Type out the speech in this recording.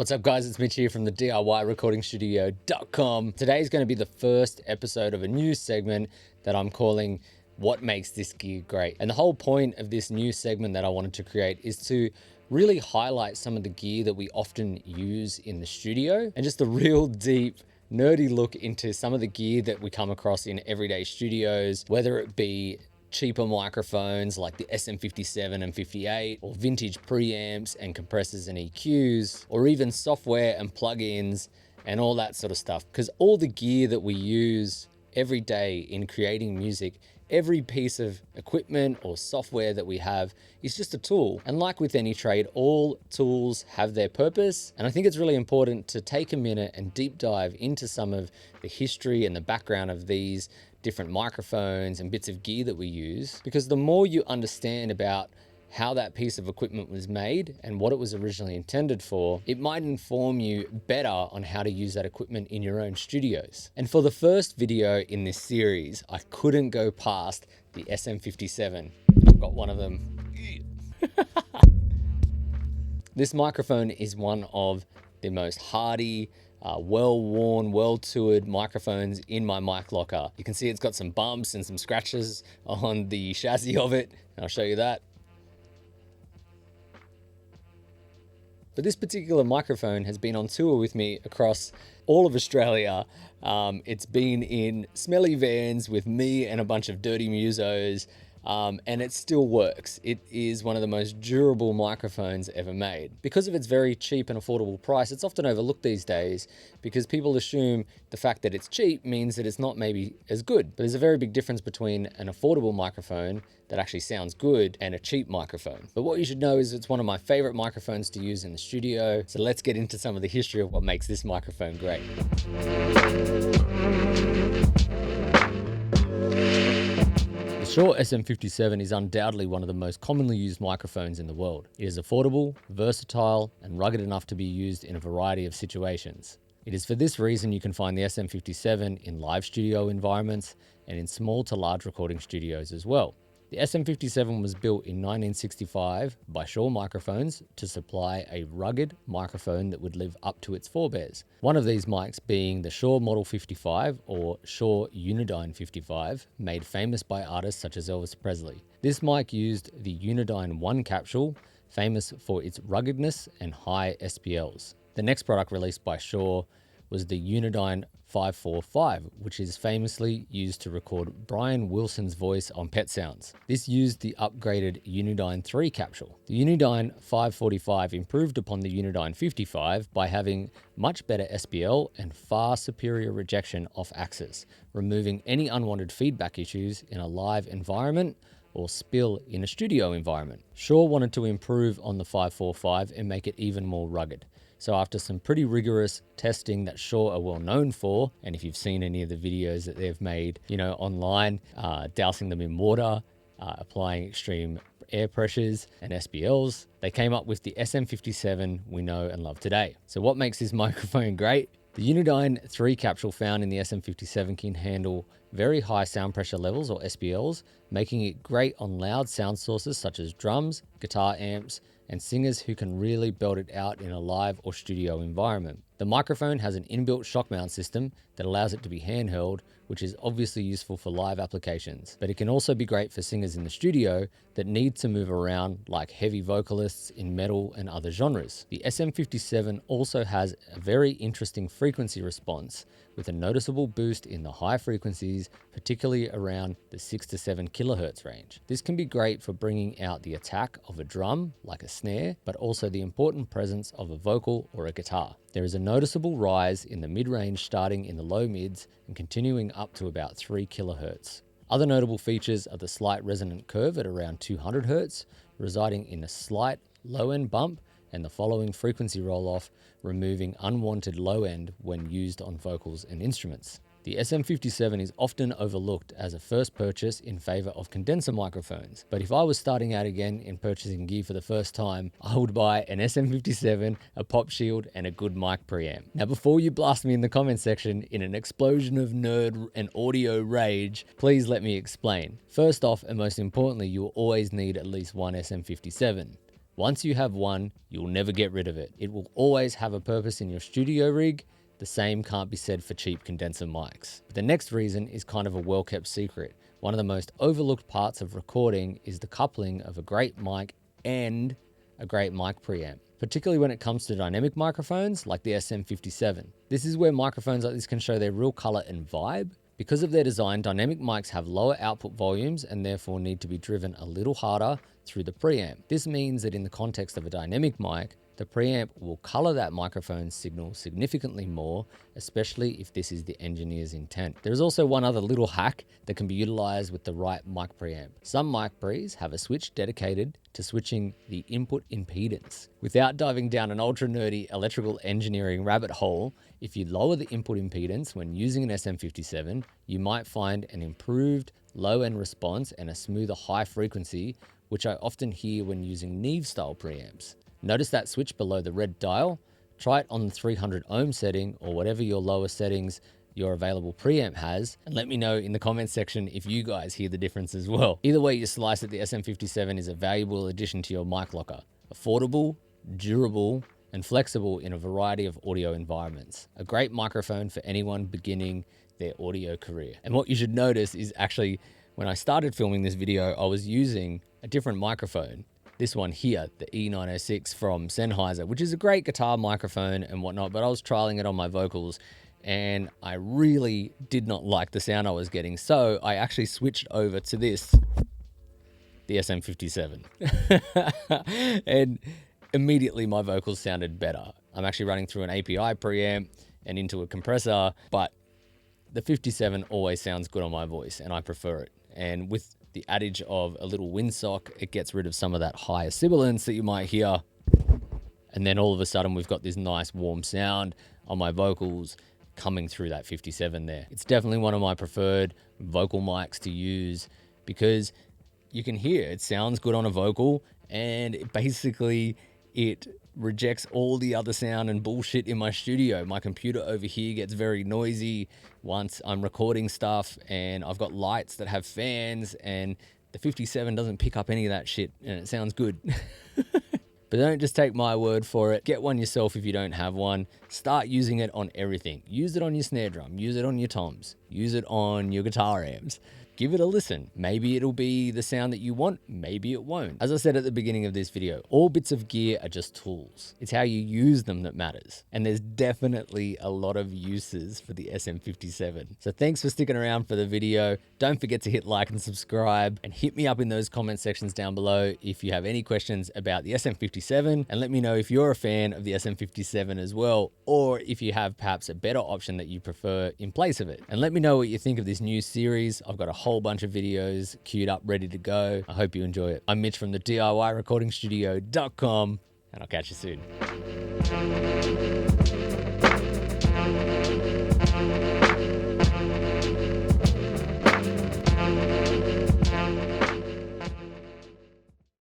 What's up guys, it's Mitch here from the DIYrecordingstudio.com. Today is going to be the first episode of a new segment that I'm calling What Makes This Gear Great. And the whole point of this new segment that I wanted to create is to really highlight some of the gear that we often use in the studio and just a real deep nerdy look into some of the gear that we come across in everyday studios, whether it be cheaper microphones like the SM57 and 58, or vintage preamps and compressors and EQs, or even software and plugins and all that sort of stuff. Because all the gear that we use every day in creating music, every piece of equipment or software that we have is just a tool. And like with any trade, all tools have their purpose. And I think it's really important to take a minute and deep dive into some of the history and the background of these different microphones and bits of gear that we use, because the more you understand about how that piece of equipment was made and what it was originally intended for, it might inform you better on how to use that equipment in your own studios. And for the first video in this series, I couldn't go past the SM57. I've got one of them. This microphone is one of the most hardy, well-worn, well-toured microphones in my mic locker. You can see it's got some bumps and some scratches on the chassis of it, and I'll show you that. But this particular microphone has been on tour with me across all of Australia. It's been in smelly vans with me and a bunch of dirty musos, and it still works. It is one of the most durable microphones ever made. Because of its very cheap and affordable price, it's often overlooked these days because people assume the fact that it's cheap means that it's not maybe as good. But there's a very big difference between an affordable microphone that actually sounds good and a cheap microphone. But what you should know is it's one of my favorite microphones to use in the studio. So let's get into some of the history of what makes this microphone great. The Shure SM57 is undoubtedly one of the most commonly used microphones in the world. It is affordable, versatile, and rugged enough to be used in a variety of situations. It is for this reason you can find the SM57 in live studio environments and in small to large recording studios as well. The SM57 was built in 1965 by Shure Microphones to supply a rugged microphone that would live up to its forebears. One of these mics being the Shure Model 55 or Shure Unidyne 55, made famous by artists such as Elvis Presley. This mic used the Unidyne 1 capsule, famous for its ruggedness and high SPLs. The next product released by Shure was the Unidyne 545, which is famously used to record Brian Wilson's voice on Pet Sounds. This used the upgraded Unidyne 3 capsule. The Unidyne 545 improved upon the Unidyne 55 by having much better SPL and far superior rejection off axis, removing any unwanted feedback issues in a live environment or spill in a studio environment. Shure wanted to improve on the 545 and make it even more rugged. So after some pretty rigorous testing that Shure are well known for, and if you've seen any of the videos that they've made, online, dousing them in water, applying extreme air pressures and SPLs, they came up with the SM57 we know and love today. So what makes this microphone great? The Unidyne 3 capsule found in the SM57 can handle very high sound pressure levels or SPLs, making it great on loud sound sources such as drums, guitar amps, and singers who can really belt it out in a live or studio environment. The microphone has an inbuilt shock mount system that allows it to be handheld, which is obviously useful for live applications, but it can also be great for singers in the studio that need to move around like heavy vocalists in metal and other genres. The SM57 also has a very interesting frequency response with a noticeable boost in the high frequencies, particularly around the 6 to 7 kilohertz range. This can be great for bringing out the attack of a drum, like a snare, but also the important presence of a vocal or a guitar. There is a noticeable rise in the mid-range starting in the low mids and continuing up to about 3 kilohertz. Other notable features are the slight resonant curve at around 200 hertz, residing in a slight low-end bump and the following frequency roll-off, removing unwanted low end when used on vocals and instruments. The SM57 is often overlooked as a first purchase in favor of condenser microphones, but if I was starting out again in purchasing gear for the first time, I would buy an SM57, a pop shield, and a good mic preamp. Now before you blast me in the comment section in an explosion of nerd and audio rage, please let me explain. First off, and most importantly, you will always need at least one SM57. Once you have one, you'll never get rid of it. It will always have a purpose in your studio rig. The same can't be said for cheap condenser mics. But the next reason is kind of a well-kept secret. One of the most overlooked parts of recording is the coupling of a great mic and a great mic preamp, particularly when it comes to dynamic microphones like the SM57. This is where microphones like this can show their real color and vibe. Because of their design, dynamic mics have lower output volumes and therefore need to be driven a little harder through the preamp. This means that in the context of a dynamic mic, the preamp will color that microphone signal significantly more, especially if this is the engineer's intent. There's also one other little hack that can be utilized with the right mic preamp. Some mic pre's have a switch dedicated to switching the input impedance. Without diving down an ultra nerdy electrical engineering rabbit hole, if you lower the input impedance when using an SM57, you might find an improved low-end response and a smoother high frequency, which I often hear when using Neve style preamps. Notice that switch below the red dial. Try it on the 300 ohm setting or whatever your lower settings your available preamp has, and let me know in the comments section if you guys hear the difference as well. Either way you slice it, the SM57 is a valuable addition to your mic locker. Affordable, durable, and flexible in a variety of audio environments. A great microphone for anyone beginning their audio career. And what you should notice is actually, when I started filming this video, I was using a different microphone. This one here, the E906 from Sennheiser, which is a great guitar microphone and whatnot, but I was trialing it on my vocals and I really did not like the sound I was getting. So I actually switched over to this, the SM57. And immediately my vocals sounded better. I'm actually running through an API preamp and into a compressor, but the 57 always sounds good on my voice and I prefer it. And with the adage of a little windsock, it gets rid of some of that higher sibilance that you might hear. And then all of a sudden we've got this nice warm sound on my vocals coming through that 57 there. It's definitely one of my preferred vocal mics to use because you can hear it sounds good on a vocal and it rejects all the other sound and bullshit in my studio. My computer over here gets very noisy once I'm recording stuff and I've got lights that have fans and the 57 doesn't pick up any of that shit and it sounds good. But don't just take my word for it. Get one yourself if you don't have one. Start using it on everything. Use it on your snare drum. Use it on your toms. Use it on your guitar amps. Give it a listen. Maybe it'll be the sound that you want, maybe it won't. As I said at the beginning of this video, all bits of gear are just tools. It's how you use them that matters. And there's definitely a lot of uses for the SM57. So thanks for sticking around for the video. Don't forget to hit like and subscribe and hit me up in those comment sections down below if you have any questions about the SM57, and let me know if you're a fan of the SM57 as well, or if you have perhaps a better option that you prefer in place of it. And let me know what you think of this new series. I've got a whole bunch of videos queued up, ready to go. I hope you enjoy it. I'm Mitch from the DIYrecordingstudio.com, and I'll catch you soon.